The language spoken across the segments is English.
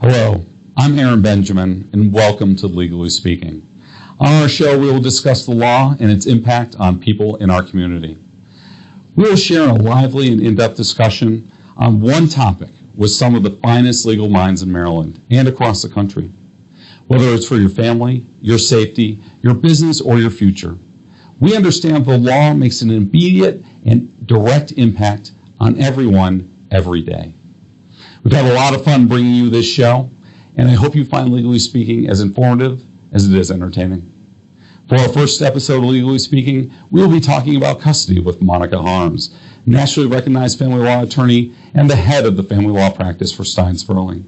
Hello, I'm Aaron Benjamin, and welcome to Legally Speaking. On our show, we will discuss the law and its impact on people in our community. We will share a lively and in-depth discussion on one topic with some of the finest legal minds in Maryland and across the country. Whether it's for your family, your safety, your business, or your future, we understand the law makes an immediate and direct impact on everyone every day. We've had a lot of fun bringing you this show, and I hope you find Legally Speaking as informative as it is entertaining. For our first episode of Legally Speaking, we will be talking about custody with Monica Harms, nationally recognized family law attorney and the head of the family law practice for Stein Sperling.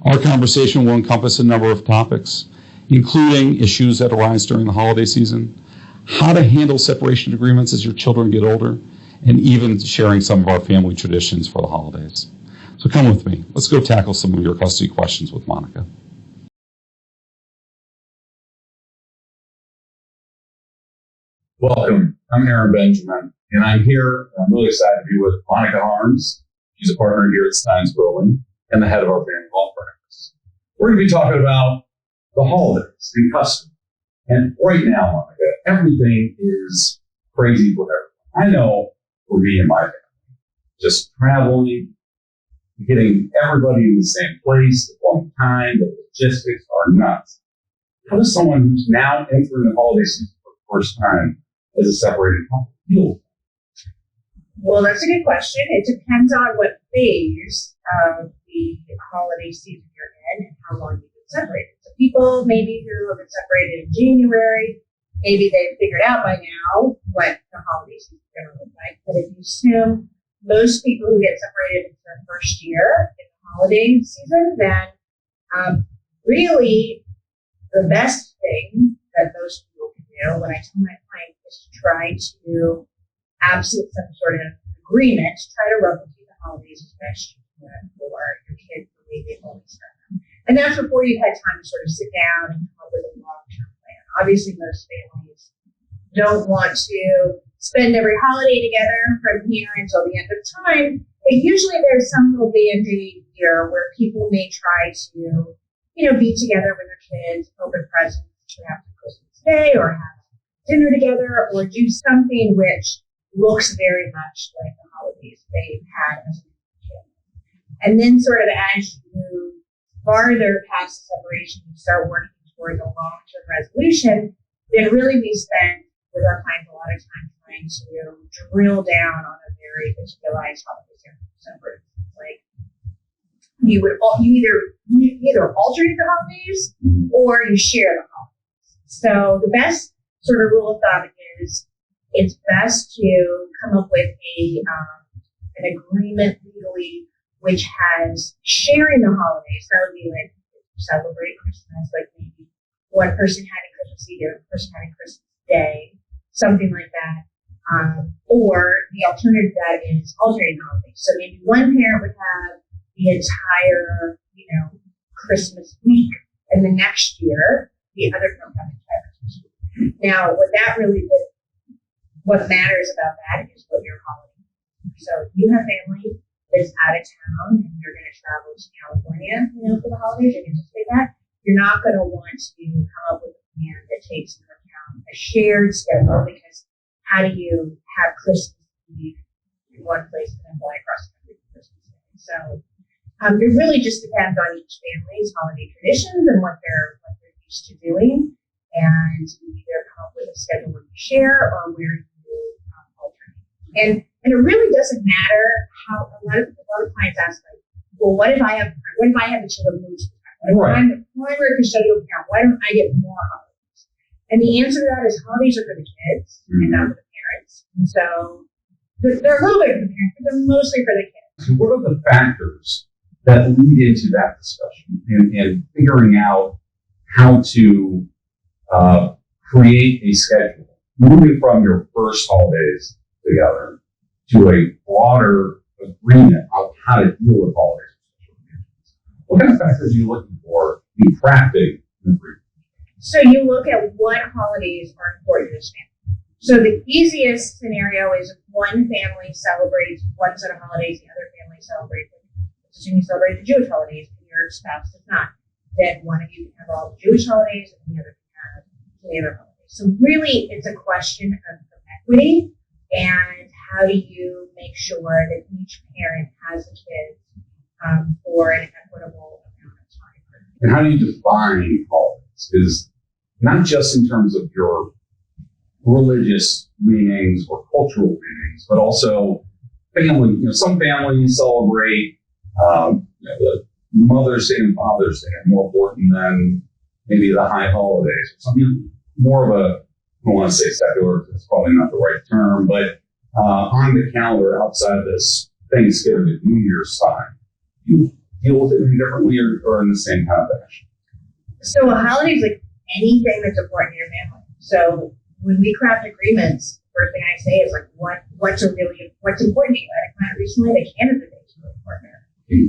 Our conversation will encompass a number of topics, including issues that arise during the holiday season, how to handle separation agreements as your children get older, and even sharing some of our family traditions for the holidays. So come with me. Let's go tackle some of your custody questions with Monica. Welcome. I'm Aaron Benjamin, and I'm really excited to be with Monica Harms. She's a partner here at Stein Sperling and the head of our family law practice. We're going to be talking about the holidays and custody. And right now, Monica, everything is crazy for everyone. I know for me and my family, just traveling, getting everybody in the same place at one time, the logistics are nuts. How does someone who's now entering the holiday season for the first time as a separated couple feel? Well, that's a good question. It depends on what phase of the holiday season you're in and how long you've been separated. So people maybe who have been separated in January, maybe they've figured out by now what the holiday season is going to look like. But if you assume most people who get separated in their first year in the holiday season, then really the best thing that those people can do, when I tell my clients, is to try to, absent some sort of agreement, try to replicate the holidays as best you can for your kids the way they've always done them. And that's before you've had time to sort of sit down and come up with a long-term plan. Obviously, most families don't want to spend every holiday together from here until the end of time, but usually there's some little band-aid here where people may try to, be together with their kids, open presents, perhaps Christmas Day, or have dinner together, or do something which looks very much like the holidays they've had as a kid. And then sort of as you move farther past the separation, you start working towards a long-term resolution, then really we spend with our clients a lot of time trying to drill down on a very particularized holiday separate. Like you either alternate the holidays or you share the holidays. So the best sort of rule of thumb is it's best to come up with an agreement legally which has sharing the holidays. That would be like celebrate Christmas, like maybe one person having Christmas Eve, the other person having Christmas Day, something like that. Or the alternative to that is alternating holidays. So maybe one parent would have the entire, Christmas week, and the next year the other parent would have the entire Christmas week. Now, what matters about that is what your holiday is. So if you have family that's out of town and you're going to travel to California, for the holidays, you anticipate that, you're not going to want to come up with a plan that takes into account a shared schedule, because how do you have Christmas Eve in one place and then fly across the country for Christmas Day? So it really just depends on each family's holiday traditions and what they're used to doing, and you either come up with a schedule where you share or where you alternate. And it really doesn't matter how a lot of clients ask, like, well, what if I have the children move to the town? What if I'm the primary custodial parent? Why don't I get more holidays? And the answer to that is holidays are for the kids and not for the parents. And so they're a little bit for the parents, but they're mostly for the kids. So what are the factors that lead into that discussion and figuring out how to create a schedule, moving from your first holidays together to a broader agreement on how to deal with holidays? What kind of factors are you looking for in crafting an agreement? So you look at what holidays are important to this family. So the easiest scenario is if one family celebrates one set of holidays, the other family celebrates, assuming you celebrate the Jewish holidays, and your spouse does not. That one of you can have all the Jewish holidays and the other can have the other holidays. So really, it's a question of equity and how do you make sure that each parent has the kids for an equitable amount of time. And how do you define holidays? Is not just in terms of your religious meanings or cultural meanings, but also family. Some families celebrate the Mother's Day and Father's Day are more important than maybe the high holidays. Something more of a, I don't want to say secular, because it's probably not the right term, but on the calendar outside of this Thanksgiving and New Year's time, you deal with it differently or in the same kind of fashion? So a holiday is like anything that's important to your family. So when we craft agreements, first thing I say is like, what's important to you? I had a client recently, the Canada Day is really important to her.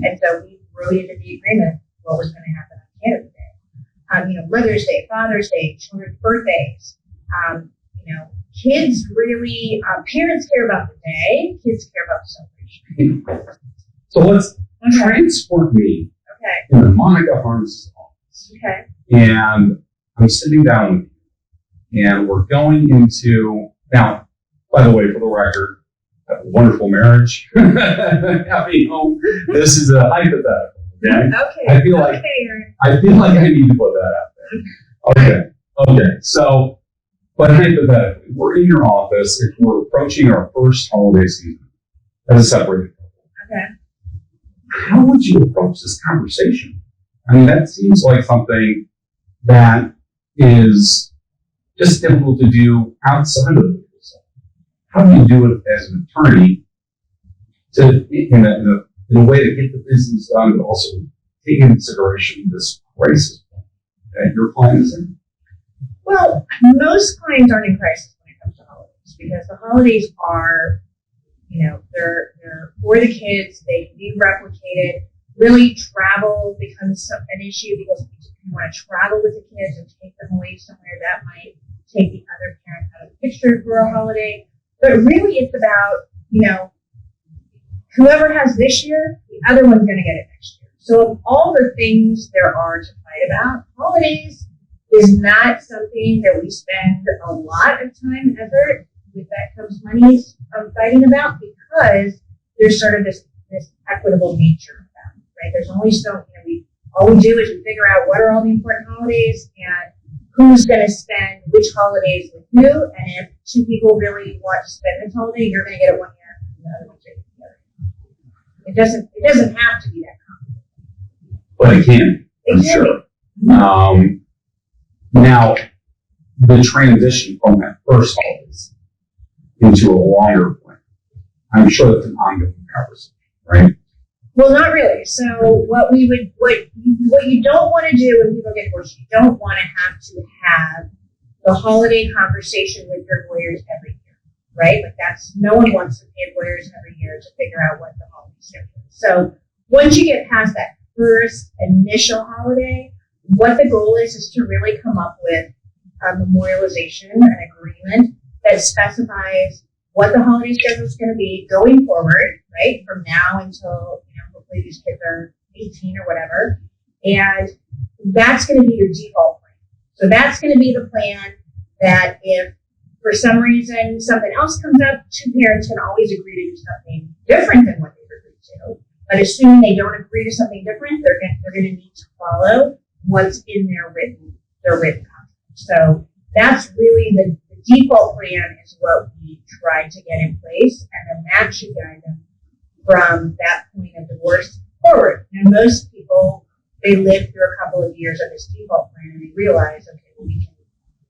And so we wrote into the agreement what was going to happen on Canada Day. Mother's Day, Father's Day, children's birthdays. Kids really, parents care about the day, kids care about the celebration. So let's transport me into Monica Harnes's office. Okay. And I'm sitting down with you, and we're going into, now, by the way, for the record, a wonderful marriage, happy home. This is a hypothetical. Okay. I feel like I need to put that out there. Okay. So, but hypothetically, we're in your office if we're approaching our first holiday season as a separated couple. Okay. How would you approach this conversation? I mean, that seems like something that is just difficult to do outside of the business. How do you do it as an attorney in a way to get the business done, but also take into consideration this crisis that your client is in? Well, most clients aren't in crisis when it comes to holidays because the holidays are, they're for the kids. They can be replicated. Really, travel becomes an issue because you want to travel with the kids and take them away somewhere that might take the other parent out of the picture for a holiday. But really, it's about, whoever has this year, the other one's going to get it next year. So of all the things there are to fight about, holidays is not something that we spend a lot of time and effort. With that comes money fighting about because there's sort of this equitable nature about it, right? There's only all we do is we figure out what are all the important holidays and who's going to spend which holidays with who. And if two people really want to spend this holiday, you're going to get it one year and the other one's going to get the other. It doesn't have to be that complicated. But it can, I'm sure. Now, the transition from that first holidays into a longer plan, I'm sure that's an ongoing conversation, right? Well, not really. So what you don't want to do when people get divorced, you don't want to have the holiday conversation with your lawyers every year, right? No one wants to pay lawyers every year to figure out what the holiday schedule is. So once you get past that first initial holiday, what the goal is to really come up with a memorialization, an agreement that specifies what the holiday schedule is going to be going forward, right? From now until, hopefully these kids are 18 or whatever. And that's going to be your default plan. So that's going to be the plan that if for some reason something else comes up, two parents can always agree to do something different than what they've agreed to. But assuming they don't agree to something different, they're going to need to follow what's in their written contract. So that's really the default plan is what we try to get in place, and then that should guide them from that point of divorce forward. And most people, they live through a couple of years of this default plan and they realize, okay, well, we can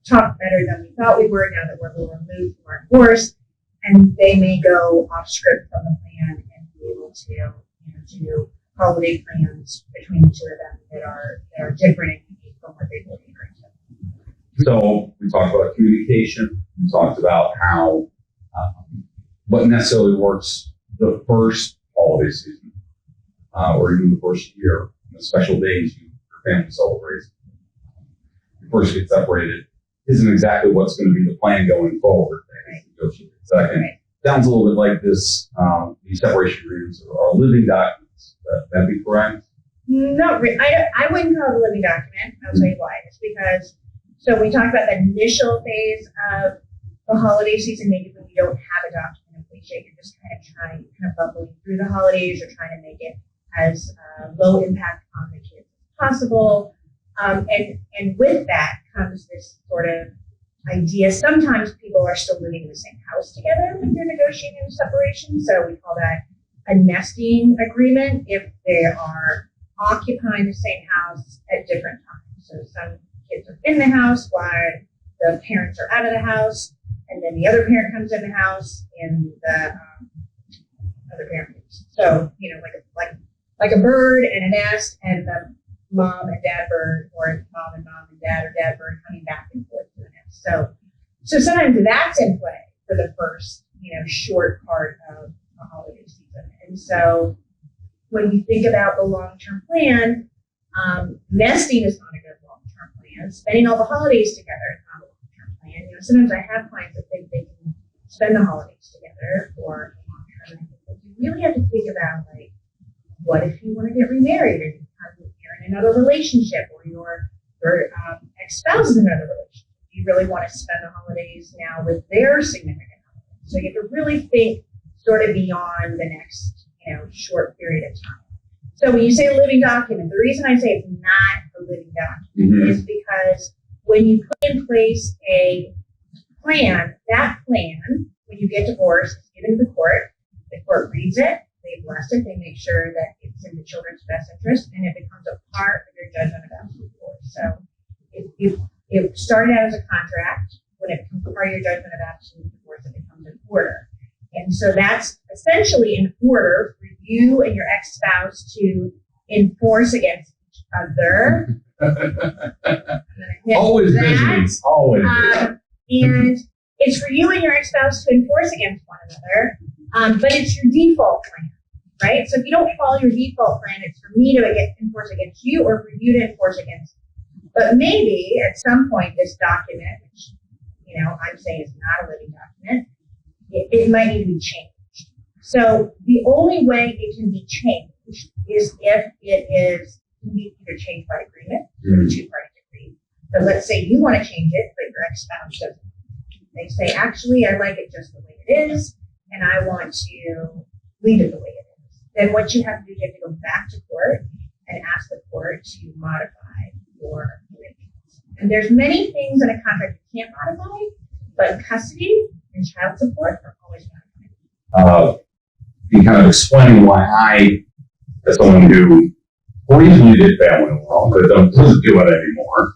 talk better than we thought we were now that we're a little removed from our divorce, and they may go off script from the plan and be able to do holiday plans between the two of them that are different and unique from what they've been agreeing to. So we talked about communication. We talked about how what necessarily works the first holiday season or even the first year, the special days your family celebrates. Before you get separated isn't exactly what's going to be the plan going forward. Right. Second, right. Sounds a little bit like this. These separation agreements are living documents. That'd be correct. Not really. I wouldn't call it a living document. I'll tell you why. It's because, so we talked about the initial phase of the holiday season, maybe when you don't have a document in place yet, you're just kind of bubbling through the holidays, you're trying to make it as low impact on the kids as possible. And with that comes this sort of idea. Sometimes people are still living in the same house together when you're negotiating a separation. So we call that a nesting agreement if they are occupying the same house at different times. So some kids are in the house while the parents are out of the house, and then the other parent comes in the house and the other parent leaves. So, like a bird and a nest, and the mom and dad bird, or mom and dad, or dad bird coming back and forth to the nest. So sometimes that's in play for the first, short part of the holiday season. And so when you think about the long-term plan, nesting is not a good long-term plan. Spending all the holidays together is not a long-term plan. Sometimes I have clients that think they can spend the holidays together for a long term. But you really have to think about, like, what if you want to get remarried, or you're in another relationship, or your ex-spouse is in another relationship? You really want to spend the holidays now with their significant other. So you have to really think sort of beyond the next, short period of time. So when you say living document, the reason I say it's not a living document is because when you put in place a plan, that plan, when you get divorced, is given to the court reads it, they bless it, they make sure that it's in the children's best interest, and it becomes a part of your judgment about divorce. So it started out as a contract. When it becomes part of your judgment of absolute divorce, it becomes an order. And so that's essentially an order for you and your ex-spouse to enforce against each other. Always busy. Always busy. And it's for you and your ex-spouse to enforce against one another, but it's your default plan, right? So if you don't follow your default plan, it's for me to enforce against you, or for you to enforce against me. But maybe at some point this document, which I'm saying is not a living document, it might need to be changed. So the only way it can be changed is if it can be either changed by agreement, or the two parties agree. But let's say you want to change it, but your ex-spouse doesn't. They say, actually, I like it just the way it is, and I want to leave it the way it is. Then what you have to do is you have to go back to court and ask the court to modify your arrangements. And there's many things in a contract you can't modify, but custody and child support are always modified. You kind of explain why I, as someone who briefly did family law, but doesn't do it anymore,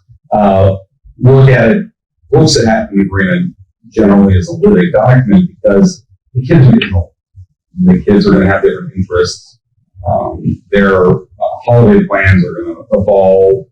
looks at an agreement generally as a living document, because the kids are getting old. The kids are going to have different interests. Their holiday plans are going to evolve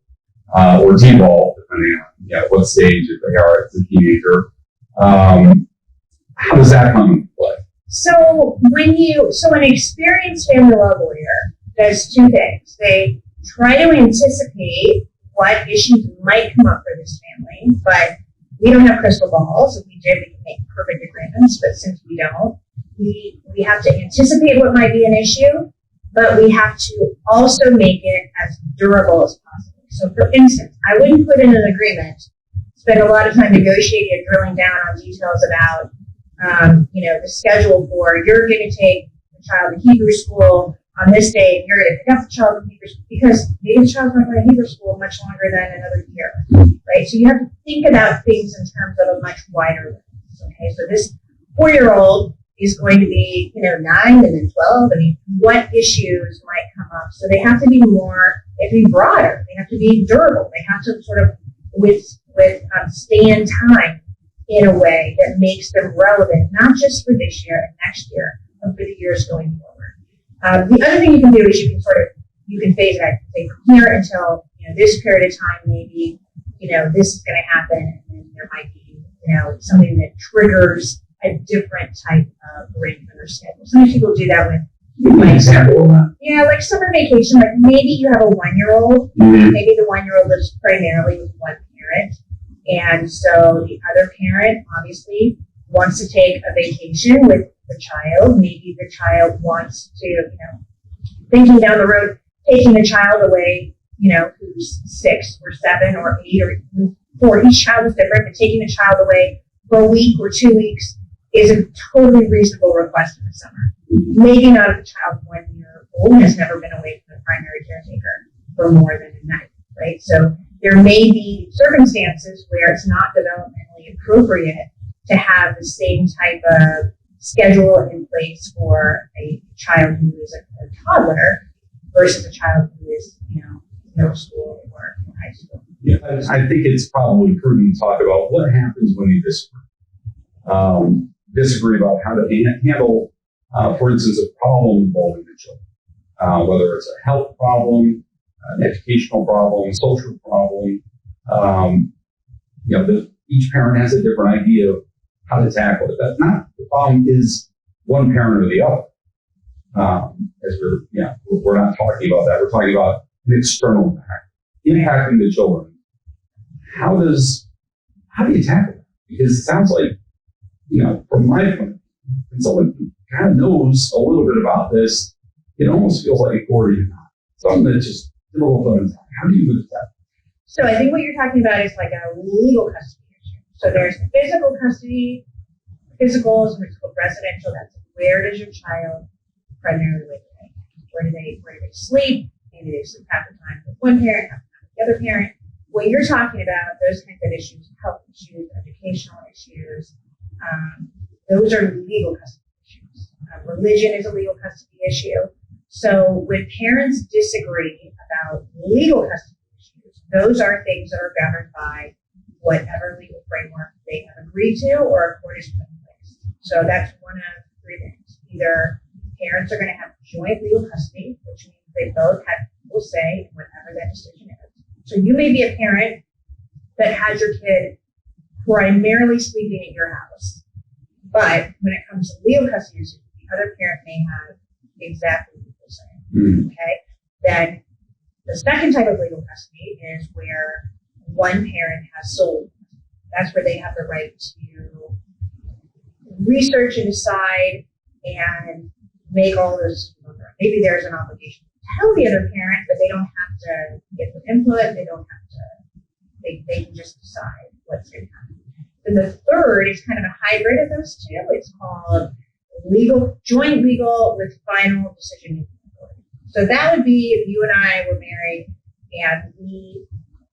or devolve depending on what stage they are as a teenager. How does that come into play? So an experienced family law lawyer does two things. They try to anticipate what issues might come up for this family, but we don't have crystal balls. If we did, we could make perfect agreements, but since we don't, we have to anticipate what might be an issue, but we have to also make it as durable as possible. So for instance, I wouldn't put in an agreement, spend a lot of time negotiating and drilling down on details about, the schedule for, you're going to take the child to Hebrew school on this day, and you're going to pick up the child from Hebrew school, because maybe the child's not going to Hebrew school much longer than another year, right? So you have to think about things in terms of a much wider lens, okay? So this 4-year-old is going to be, 9 and then 12. I mean, what issues might come up? So they have to be broader. They have to be durable. They have to sort of withstand time in a way that makes them relevant, not just for this year and next year, but for the years going forward. The other thing you can do is you can phase it out. Say from here until this period of time, maybe this is going to happen, and then there might be something that triggers a different type of arrangement or schedule. Sometimes people do that with. Give me an example of that. Yeah, like summer vacation. Like maybe you have a 1-year-old. Maybe the 1-year-old lives primarily with one parent, and so the other parent obviously wants to take a vacation with the child. Maybe the child wants to, thinking down the road, taking a child away, who's 6 or 7 or 8 or even 4. Each child is different, but taking a child away for a week or 2 weeks is a totally reasonable request in the summer. Maybe not if the child 1 year old has never been away from the primary caretaker for more than a night, right? So there may be circumstances where it's not developmentally appropriate to have the same type of schedule in place for a child who is a toddler versus a child who is, middle school or high school. Yeah, I think it's probably prudent to talk about what happens when you disagree. Disagree about how to handle, for instance, a problem involving the children, whether it's a health problem, an educational problem, social problem. Each parent has a different idea of how to tackle it. That's not the problem is one parent or the other. We're not talking about that. We're talking about an external impact, impacting the children. How do you tackle that? Because it sounds like, from my point of view, when someone kind of knows a little bit about this, it almost feels like or you're not. Something that just how do you do that? So I think what you're talking about is like a legal custody issue. So there's physical custody. Physical is what's called residential. That's where does your child primarily live? Where do they sleep? Maybe they sleep half the time with one parent, half the time with the other parent. When you're talking about those kinds of issues, health issues, educational issues, those are legal custody issues. Religion is a legal custody issue. So when parents disagree about legal custody issues, those are things that are governed by whatever legal framework they have agreed to or a court has put in place. So that's one of 3 things. Either parents are going to have joint legal custody, which means they both have equal say in whatever that decision is. So you may be a parent that has your kid primarily sleeping at your house, but when it comes to legal custody issues, the other parent may have exactly equal say. Okay? Then the second type of legal custody is where one parent has sole. That's where they have the right to research and decide and make all those. Maybe there's an obligation to tell the other parent, but they don't have to get their input. They don't have to. They can just decide what's going to happen. Then the third is kind of a hybrid of those two. It's called joint legal with final decision making authority. So that would be if you and I were married and we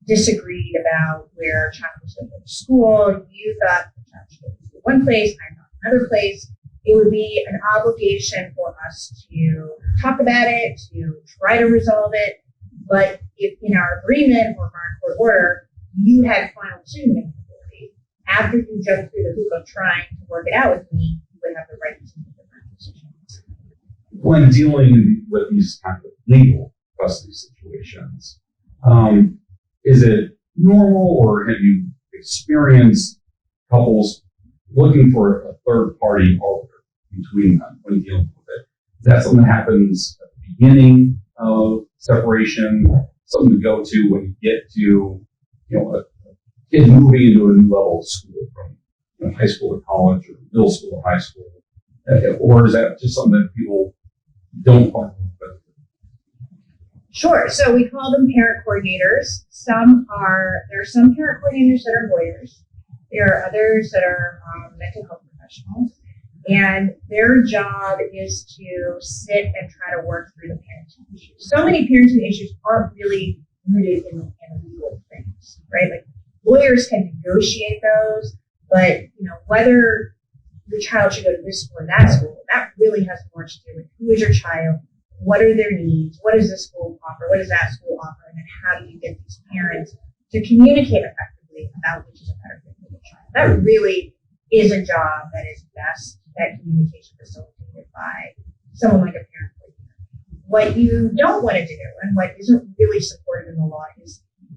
disagreed about where our child was going to go to school. You thought the child should go to one place, I thought another place. It would be an obligation for us to talk about it, to try to resolve it. But if in our agreement or our court order, you had final decision-making authority, after you jumped through the hoop of trying to work it out with me, you would have the right to make the final decision. When dealing with these kind of legal custody situations, is it normal or have you experienced couples looking for a third party arbiter between them when dealing with it? Is that something that happens at the beginning of separation, something to go to when you get to, a kid moving into a new level of school from high school to college or middle school to high school? Or is that just something that people don't quite know? Sure. So we call them parent coordinators. There are some parent coordinators that are lawyers. There are others that are mental health professionals. And their job is to sit and try to work through the parenting issues. So many parenting issues aren't really rooted in legal things, right? Like lawyers can negotiate those, but whether your child should go to this school or that school, that really has more to do with who is your child, what are their needs, what does this school offer, what does that school offer, and then how do you get these parents to communicate effectively about which is a better fit for the child. That really is a job that is best, that communication facilitated by someone like a parent coordinator. What you don't want to do, and what isn't really supported in the law,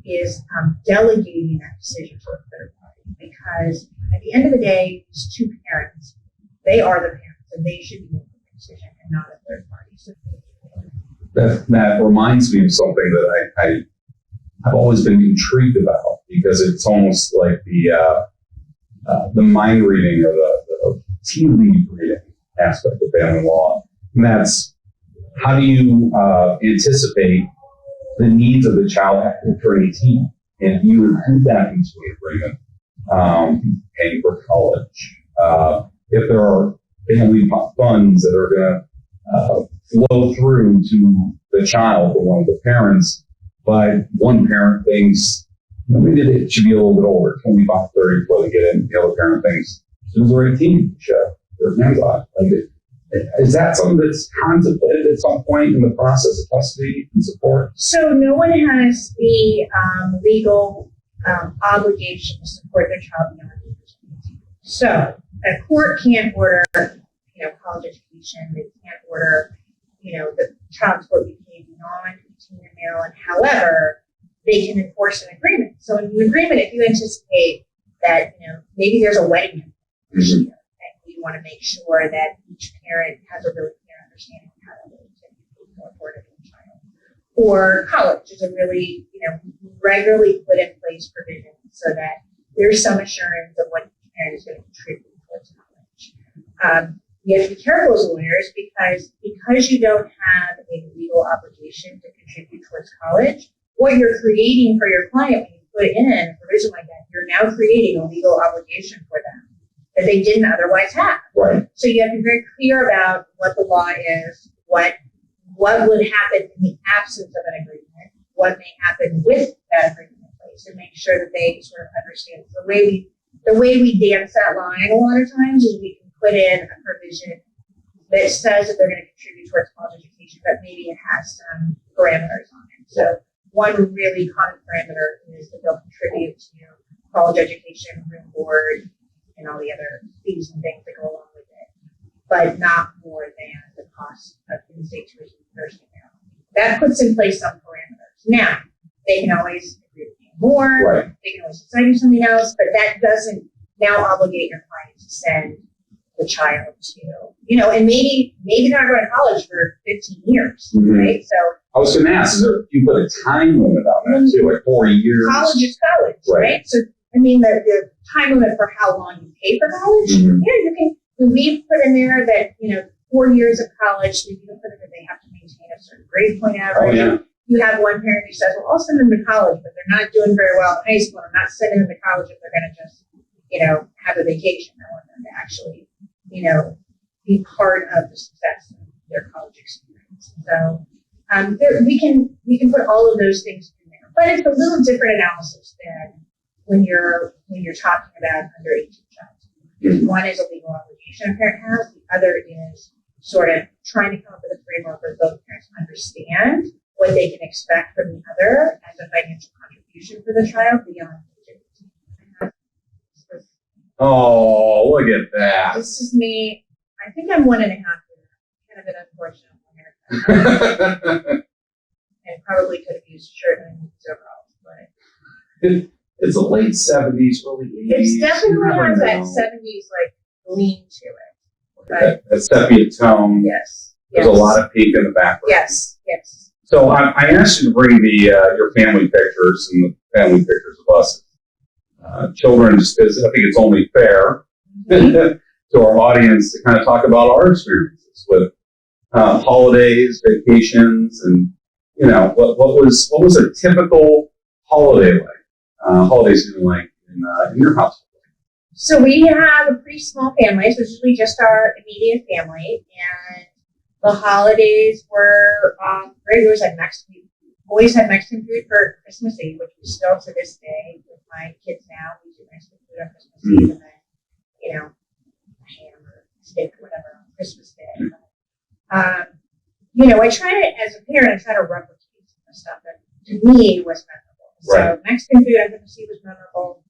is delegating that decision to a third party. Because at the end of the day, these two parents, they are the parents, and they should be making the decision and not a third party. So that reminds me of something that I've always been intrigued about, because it's almost like the mind reading or the tea leaf reading aspect of family law. And that's how do you anticipate the needs of the child after they turn 18? And you include that into the agreement, paying for college. If there are family funds that are going to flow through to the child or one of the parents, but one parent thinks, maybe they should be a little bit older, 25, 30 before they get in. The other parent thinks, as soon as they're 18, their hands off. Is that something that's contemplated at some point in the process of custody and support? So no one has the legal obligation to support their child beyond the age of 18. So a court can't order, college education. They can't order, the child support be paid beyond 18 and male. And however, they can enforce an agreement. So in an agreement, if you anticipate that, maybe there's a wedding this year, and you want to make sure that each parent has a really clear understanding of how to live and afford it for the child. Or college is a really, regularly put in place provision so that there's some assurance of what each parent is going to contribute towards college. You have to be careful as lawyers because you don't have a legal obligation to contribute towards college. What you're creating for your client when you put in a provision like that, you're now creating a legal obligation for them that they didn't otherwise have. Right. So you have to be very clear about what the law is, what would happen in the absence of an agreement, what may happen with that agreement in place, and make sure that they sort of understand. The way we dance that line a lot of times is we can put in a provision that says that they're going to contribute towards college education, but maybe it has some parameters on it. So one really common parameter is that they'll contribute to college education, room board, and all the other fees and things that go along with it, but not more than the cost of in-state tuition and nursing now. That puts in place some parameters. Now, they can always agree to pay more, right. They can always decide to do something else, but that doesn't now obligate your client to send the child to, and maybe they're not going to college for 15 years, right? So I was going to ask, you put a time limit on that too, like 4 years? College is college, right? So, the time limit for how long you pay for college, you can, we put in there that, 4 years of college, you can put in that they have to maintain a certain grade point average. Oh, yeah. You have one parent who says, well, I'll send them to college, but they're not doing very well in high school. I'm not sending them to college if they're going to just, have a vacation. I want them to actually, be part of the success of their college experience. So we can put all of those things in there, but it's a little different analysis than when you're talking about under 18 child. One is a legal obligation a parent has. The other is sort of trying to come up with a framework where both parents understand what they can expect from the other as a financial contribution for the child beyond age 18. Oh, look at that. This is me. I think I'm 1.5 years. Kind of an unfortunate haircut. And probably could have used a shirt and overalls, but it's the late 70s, early 80s. it definitely has that 70s lean to it. But That sepia tone. yes. There's a lot of pink in the background. Yes. So I asked you to bring your family pictures and the family pictures of us children, just because I think it's only fair to our audience to kind of talk about our experiences with holidays, vacations, and what was a typical holiday like? Holiday season like in your household? So we have a pretty small family, so it's usually just our immediate family, and the holidays were great. Always had Mexican food for Christmas Eve, which we still to this day with my kids now. We do Mexican food on Christmas Eve, and then ham or steak or whatever on Christmas Day. I try to, as a parent, I try to replicate some of the stuff that to me was memorable. Right. So Mexican food on Christmas Eve was memorable.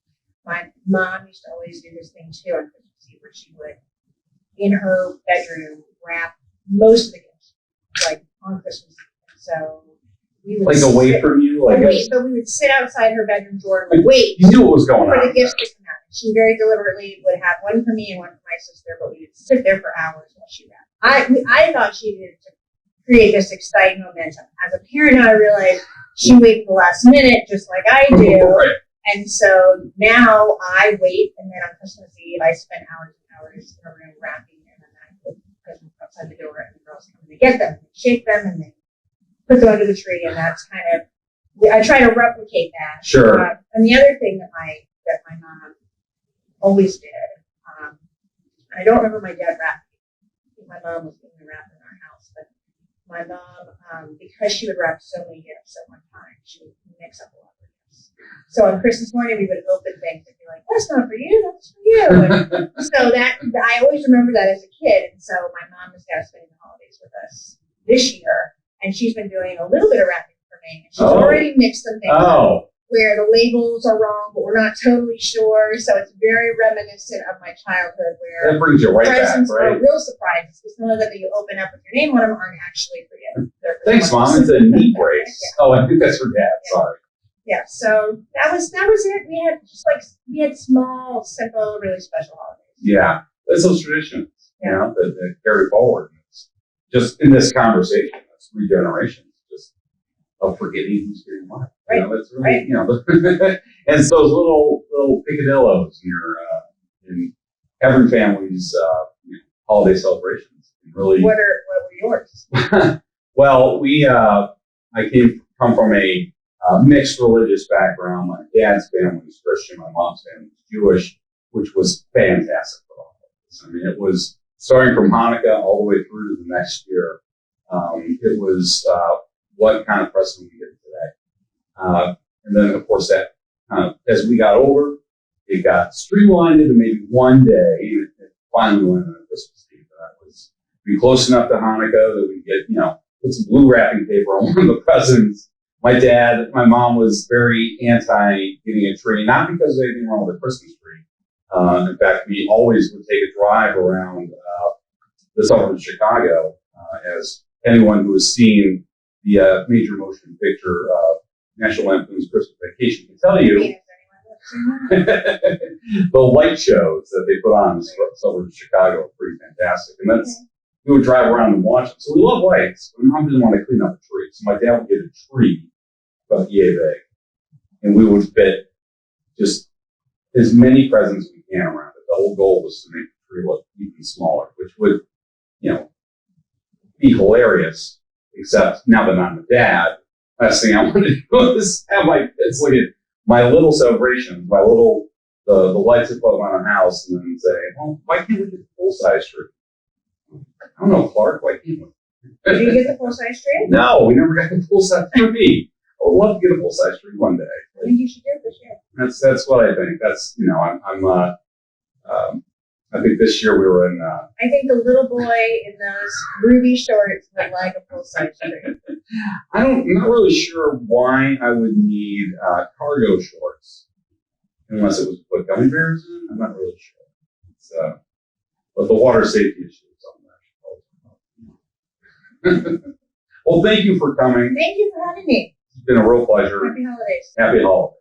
My mom used to always do this thing too on Christmas Eve, where she would, in her bedroom, wrap most of the gifts on Christmas Eve. So we would away from you, but we would sit outside her bedroom door and wait. You knew what was going for on the gifts to come out. She very deliberately would have one for me and one for my sister, but we would sit there for hours while she wrapped. I thought she needed to create this exciting momentum. As a parent, now I realize she waits the last minute, just like I do. Right. And so now I wait, and then on Christmas Eve, I spend hours and hours in a room wrapping, and then I put presents up outside the door, and the girls come and they get them, and they shake them, and they put them under the tree, and that's kind of, I try to replicate that. Sure. And the other thing that my mom always did, I don't remember my dad wrapping. I think my mom was doing the wrap in our house, but my mom, because she would wrap so many gifts at one time, she would mix up a lot of gifts. So on Christmas morning, we would open things and be like, "That's not for you, that's for you." And so that I always remember that as a kid. And so my mom is now spending the holidays with us this year, and she's been doing a little bit of wrapping for me. And she's already mixed some things up where the labels are wrong, but we're not totally sure. So it's very reminiscent of my childhood, where that brings you right presents back, right? are real surprises. Because none of them that you open up with your name on them aren't actually for you. Thanks, Mom. It's a neat brace. Yeah. Oh, I think that's for Dad. Yeah. Sorry. Yeah. So that was it. We had small, simple, really special holidays. Yeah, that's those traditions, you know, that carry forward. It's just in this conversation, that's 3 generations. Of forgetting who's getting what. Right. You know, that's really, you know, and it's those little picadillos in every family's holiday celebrations. Really. What were yours? Well, I come from a mixed religious background. My dad's family was Christian, my mom's family was Jewish, which was fantastic for all of us. I mean, it was starting from Hanukkah all the way through to the next year. It was what kind of present we get today. And then, of course, that as we got older, it got streamlined into maybe one day. It finally went on Christmas Eve. That was be close enough to Hanukkah that we get, put some blue wrapping paper on one of the presents. My mom was very anti getting a tree, not because there's anything wrong with a Christmas tree. In fact, we always would take a drive around the suburbs of Chicago, as anyone who has seen the major motion picture National Lampoon's Christmas Vacation can tell you. The light shows that they put on in the suburbs of Chicago are pretty fantastic. And we would drive around and watch them. So we love lights. My mom didn't want to clean up a tree. So my dad would get a tree about yay big. And we would fit just as many presents as we can around it. The whole goal was to make the tree look even smaller, which would, be hilarious. Except now that I'm a dad, last thing I want to do is have my kids look at my little celebrations, the lights I put on a house, and then say, "Well, why can't we get the full-size tree?" I don't know, Clark, why can't we? Did you get the full-size tree? No, we never got the full-size tree. I would love to get a full-size tree one day. I think you should do it this year. That's what I think. That's, I think this year we were in. I think the little boy in those ruby shorts would like a full-size tree. I'm not really sure why I would need cargo shorts, unless it was to put gummy bears in. I'm not really sure. It's, but the water safety issue is something. Well, thank you for coming. Thank you for having me. It's been a real pleasure. Happy holidays. Happy holidays.